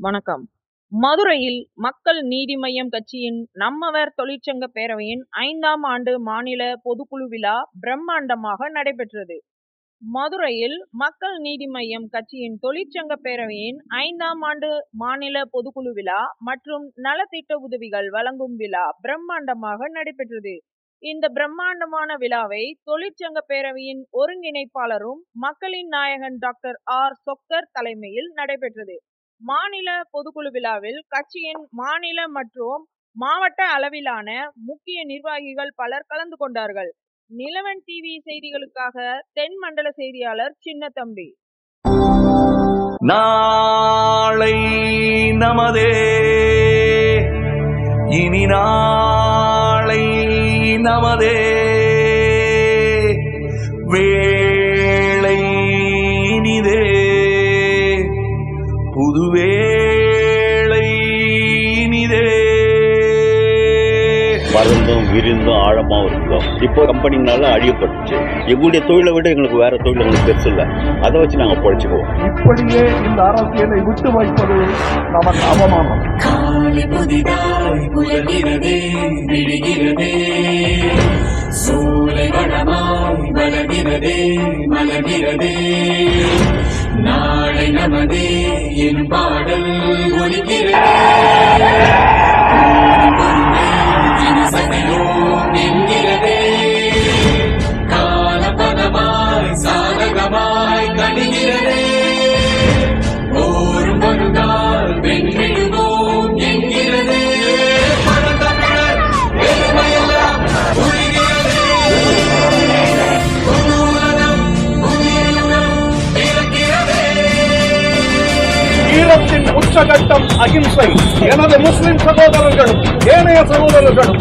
வணக்கம். மதுரையில் மக்கள் நீதி மய்யம் கட்சியின் நம்மவர் தொழிற்சங்க பேரவையின் 5ஆம் ஆண்டு மாநில பொதுக்குழு விழா பிரம்மாண்டமாக நடைபெற்றது. மதுரையில் மக்கள் நீதி மய்யம் கட்சியின் தொழிற்சங்க பேரவையின் 5ஆம் ஆண்டு மாநில பொதுக்குழு விழா மற்றும் நலத்திட்ட உதவிகள் வழங்கும் விழா பிரம்மாண்டமாக நடைபெற்றது. இந்த பிரம்மாண்டமான விழாவை தொழிற்சங்க பேரவையின் ஒருங்கிணைப்பாளரும் மக்களின் நாயகன் டாக்டர் ஆர். சொக்கர் தலைமையில் நடைபெற்றது. மாநில பொதுக்குழு விழாவில் கட்சியின் மாநில மற்றும் மாவட்ட அளவிலான முக்கிய நிர்வாகிகள் பலர் கலந்து கொண்டார்கள். நிலவன் டிவி செய்திகளுக்காக தென் மண்டல செய்தியாளர் சின்னத்தம்பி. நாளை நமதே, இனி நாளை நமதே, வேளை இனிதே, புதுவேளை இனிதே. வளர்ந்தும் விரிந்தும் ஆழமாவும் இருக்கும். இப்போ கம்பெனினால அழியப்பட்டுச்சு. எங்களுடைய தொழிலை விட எங்களுக்கு வேற தொழில் எங்களுக்கு பெருசு இல்லை. அதை வச்சு நாங்கள் பொழைச்சிக்குவோம். இப்படியே இந்த அரசியலை விட்டு வைப்பது நமக்கு அவமானம். காலை புதிதாய் புலர்கிறதே, விடுகிறதே, சூலை வளமாய் வளர்கிறதே, மலர்கிறதே, நாளை நமதே என் பாடல் ஒலிக்கிறதே. என்கிறதே காலபதமாய் சாதகமாய் கணிகிறதே. ஓரும் ஒரு நாள் வென்றிடுவோம் என்கிறதே. பழந்தமிழர் பெருமையெல்லாம் புரிகிறதே. புது உலகம் புதிய யுகம் பிறக்கிறதே. ஈழத்தின் உச்சகட்டம் அகிம்சை. எனது முஸ்லிம் சகோதரர்களும் ஏனைய சகோதரர்களும்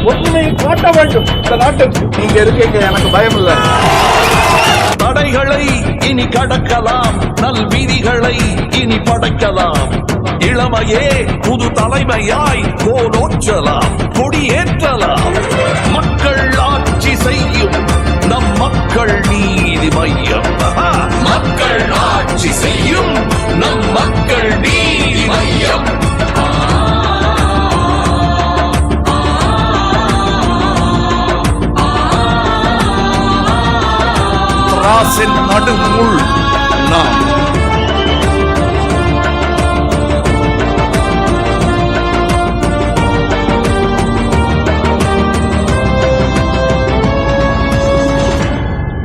ஒற்றுமையை காட்ட வேண்டும். இந்த நாட்டுக்கு நீங்க இருக்கீங்க, எனக்கு பயம் இல்லை. தடைகளை இனி கடக்கலாம், நல் விதிகளை இனி படைக்கலாம். இளமையே புது தலைமையாய் கோலோற்றலாம், கொடியேற்றலாம். மக்கள் ஆட்சி செய்யும் நம் மக்கள் நீதி மையம். மக்கள் ஆட்சி செய்யும் நம் மக்கள் நீதி மையம். ராசின் நடுமுள் நாம்.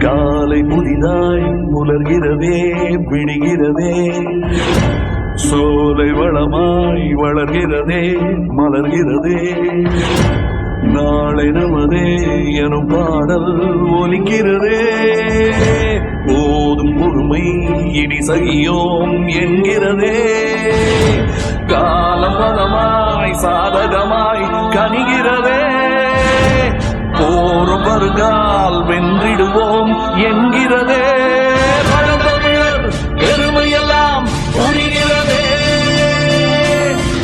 காலை புதிதாய் புலர்கிறதே, விடுகிறதே, சோலை வளமாய் வளர்கிறதே, மலர்கிறதே, நாளை நமதே எனும் பாடல் ஒலிக்கிறதே. போதும் பொறுமை இனி செய்யோம் என்கிறதே. காலபதமாய் சாதகமாய் கனிகிறதே. போரும் வருகால் வென்றிடுவோம் என்கிறதே. பழந்தமிழர் பெருமையெல்லாம் புரிகிறதே.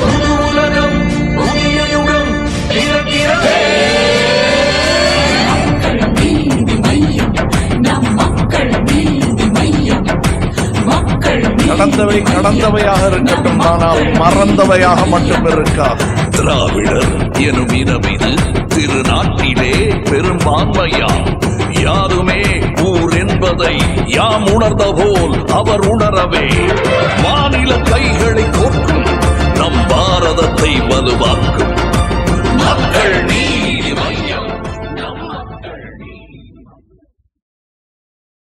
புது உலகம் புதிய யுகம் பிறக்கிறதே. மக்கள் நீதி மையம், நம் மக்கள் நீதி மையம். மக்கள் நடந்தவை நடந்தவையாக இருக்கட்டும், ஆனால் மறந்தவையாக மட்டும் இருக்காது. திராவிடர் எனும் இனமிது திருநாட்டிலே பெரும்பான்மையா. யாருமே ஊர் என்பதை யாம் உணர்ந்த போல் அவர் உணரவே மாநில கைகளை கோர்க்கும் நம் பாரதத்தை வலுவாக்கும்.